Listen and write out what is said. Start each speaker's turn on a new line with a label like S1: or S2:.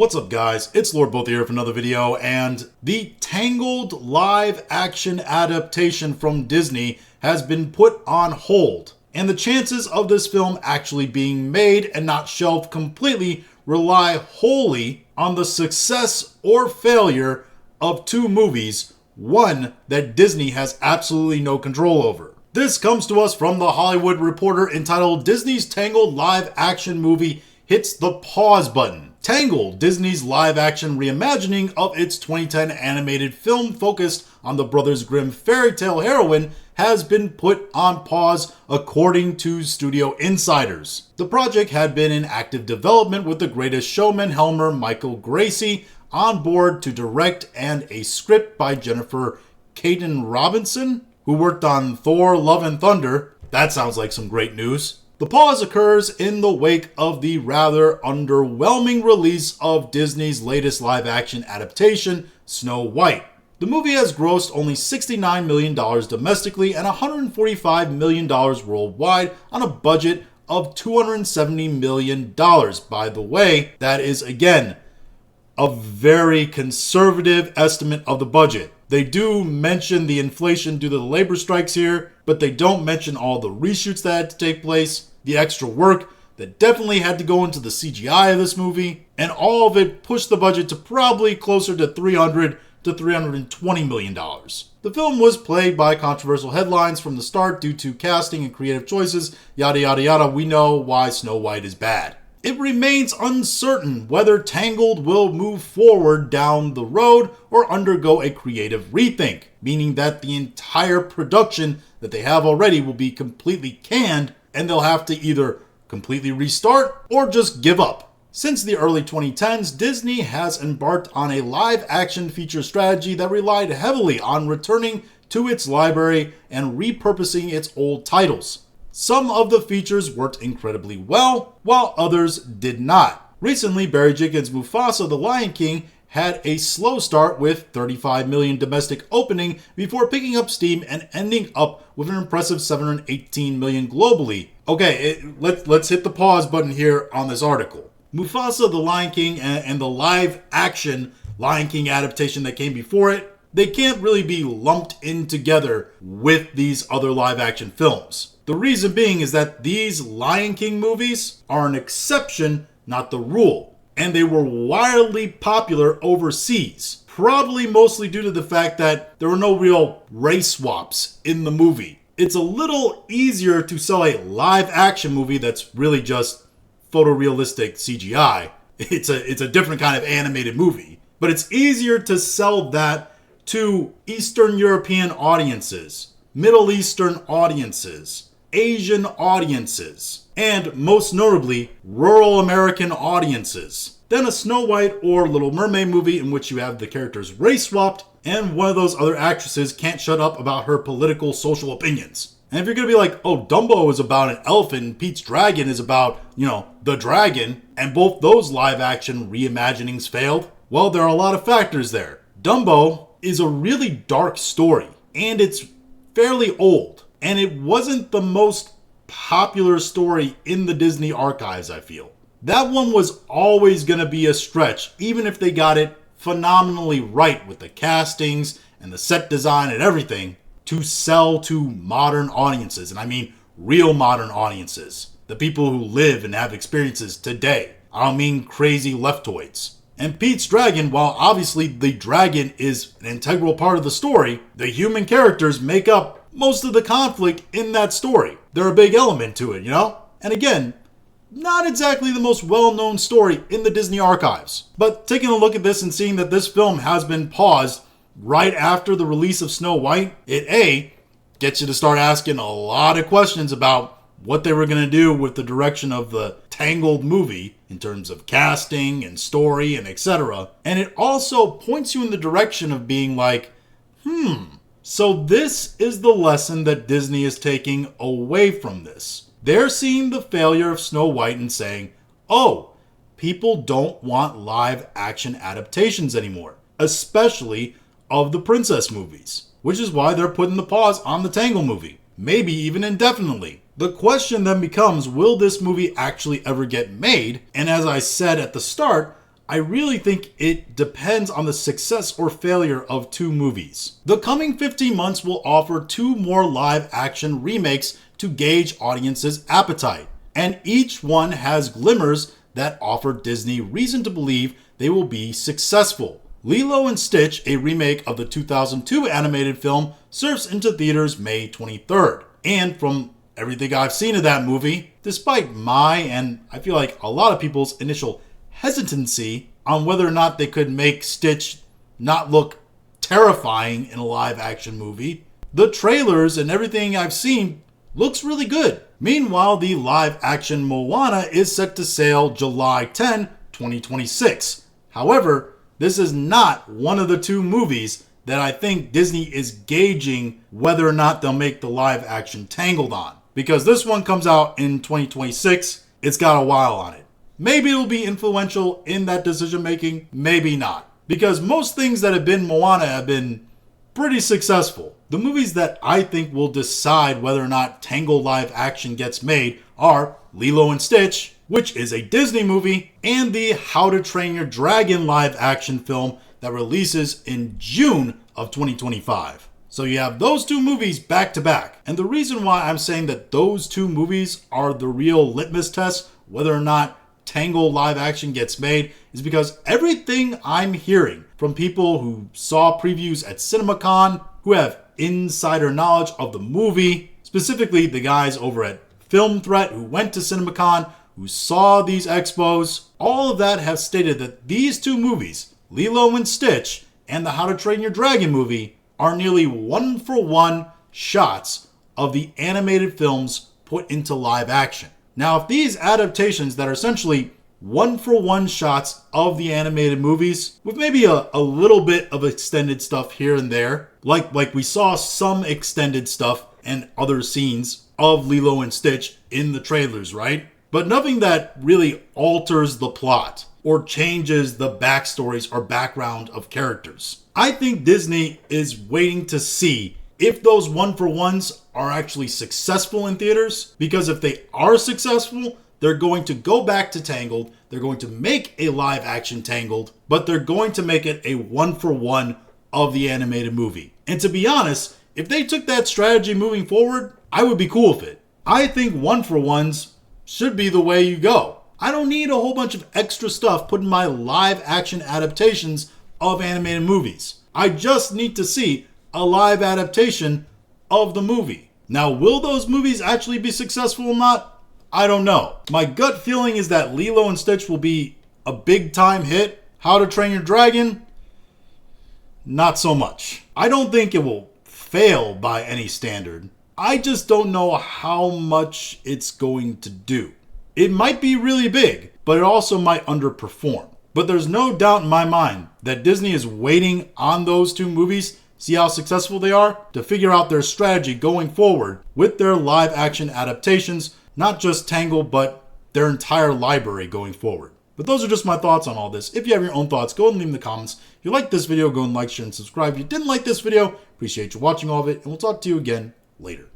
S1: What's up guys, it's Lord Both here for another video, and the Tangled live action adaptation from Disney has been put on hold. And the chances of this film actually being made and not shelved completely rely wholly on the success or failure of two movies, one that Disney has absolutely no control over. This comes to us from The Hollywood Reporter entitled Disney's Tangled live action movie hits the pause button. Tangled, Disney's live-action reimagining of its 2010 animated film focused on the Brothers Grimm fairy tale heroine, has been put on pause according to studio insiders. The project had been in active development with The Greatest Showman helmer Michael Gracie on board to direct, and a script by Jennifer Caden Robinson, who worked on Thor: Love and Thunder. That sounds like some great news. The pause occurs in the wake of the rather underwhelming release of Disney's latest live-action adaptation, Snow White. The movie has grossed only $69 million domestically and $145 million worldwide on a budget of $270 million. By the way, that is, again, a very conservative estimate of the budget. They do mention the inflation due to the labor strikes here, but they don't mention all the reshoots that had to take place, the extra work that definitely had to go into the CGI of this movie, and all of it pushed the budget to probably closer to $300 to $320 million. The film was plagued by controversial headlines from the start due to casting and creative choices, yada yada yada. We know why Snow White is bad. It remains uncertain whether Tangled will move forward down the road or undergo a creative rethink, meaning that the entire production that they have already will be completely canned and they'll have to either completely restart or just give up. Since the early 2010s, Disney has embarked on a live-action feature strategy that relied heavily on returning to its library and repurposing its old titles. Some of the features worked incredibly well, while others did not. Recently, Barry Jenkins' Mufasa: The Lion King had a slow start with $35 million domestic opening before picking up steam and ending up with an impressive $718 million globally. Okay, let's hit the pause button here on this article. Mufasa: The Lion King and the live-action Lion King adaptation that came before it, they can't really be lumped in together with these other live-action films. The reason being is that these Lion King movies are an exception, not the rule. And they were wildly popular overseas, probably mostly due to the fact that there were no real race swaps in the movie. It's a little easier to sell a live action movie that's really just photorealistic CGI. It's a different kind of animated movie. But it's easier to sell that to Eastern European audiences, Middle Eastern audiences, Asian audiences, and most notably, rural American audiences, than a Snow White or Little Mermaid movie in which you have the characters race swapped and one of those other actresses can't shut up about her political social opinions. And if you're going to be like, oh, Dumbo is about an elephant and Pete's Dragon is about, the dragon, and both those live action reimaginings failed, well, there are a lot of factors there. Dumbo is a really dark story, and it's fairly old. And it wasn't the most popular story in the Disney archives, I feel. That one was always going to be a stretch, even if they got it phenomenally right with the castings and the set design and everything, to sell to modern audiences. And I mean real modern audiences. The people who live and have experiences today. I don't mean crazy leftoids. And Pete's Dragon, while obviously the dragon is an integral part of the story, the human characters make up most of the conflict in that story. They're a big element to it, And again, not exactly the most well-known story in the Disney archives. But taking a look at this and seeing that this film has been paused right after the release of Snow White, it gets you to start asking a lot of questions about what they were going to do with the direction of the Tangled movie in terms of casting and story and etc. And it also points you in the direction of being like, so this is the lesson that Disney is taking away from this. They're seeing the failure of Snow White and saying, oh, people don't want live action adaptations anymore, especially of the princess movies, which is why they're putting the pause on the Tangled movie, maybe even indefinitely. The question then becomes, will this movie actually ever get made? And as I said at the start, I really think it depends on the success or failure of two movies. The coming 15 months will offer 2 more live action remakes to gauge audiences' appetite, and each one has glimmers that offer Disney reason to believe they will be successful. Lilo and Stitch, a remake of the 2002 animated film, surfs into theaters May 23rd. And from everything I've seen of that movie, despite my and I feel like a lot of people's initial hesitancy on whether or not they could make Stitch not look terrifying in a live action movie, the trailers and everything I've seen looks really good. Meanwhile, the live action Moana is set to sail July 10, 2026. However, this is not one of the 2 movies that I think Disney is gauging whether or not they'll make the live action Tangled on. Because this one comes out in 2026, it's got a while on it. Maybe it'll be influential in that decision making, maybe not. Because most things that have been Moana have been pretty successful. The movies that I think will decide whether or not Tangled live action gets made are Lilo and Stitch, which is a Disney movie, and the How to Train Your Dragon live action film that releases in June of 2025. So you have those 2 movies back to back. And the reason why I'm saying that those 2 movies are the real litmus test whether or not Tangled live action gets made is because everything I'm hearing from people who saw previews at CinemaCon, who have insider knowledge of the movie, specifically the guys over at Film Threat who went to CinemaCon, who saw these expos, all of that have stated that these 2 movies, Lilo and Stitch and the How to Train Your Dragon movie, are nearly 1-for-1 shots of the animated films put into live action. Now, if these adaptations that are essentially 1-for-1 shots of the animated movies, with maybe a little bit of extended stuff here and there, like we saw some extended stuff and other scenes of Lilo and Stitch in the trailers, right? But nothing that really alters the plot or changes the backstories or background of characters. I think Disney is waiting to see if those 1-for-1s are actually successful in theaters, because if they are successful, they're going to go back to Tangled, they're going to make a live action Tangled, but they're going to make it a 1-for-1 of the animated movie. And to be honest, if they took that strategy moving forward, I would be cool with it. I think 1-for-1s should be the way you go. I don't need a whole bunch of extra stuff put in my live action adaptations of animated movies. I just need to see a live adaptation of the movie. Now, will those movies actually be successful or not? I don't know. My gut feeling is that Lilo and Stitch will be a big time hit. How to Train Your Dragon? Not so much. I don't think it will fail by any standard. I just don't know how much it's going to do. It might be really big, but it also might underperform. But there's no doubt in my mind that Disney is waiting on those 2 movies, see how successful they are, to figure out their strategy going forward with their live action adaptations, not just Tangled, but their entire library going forward. But those are just my thoughts on all this. If you have your own thoughts, go and leave them in the comments. If you liked this video, go and like, share, and subscribe. If you didn't like this video, appreciate you watching all of it, and we'll talk to you again later.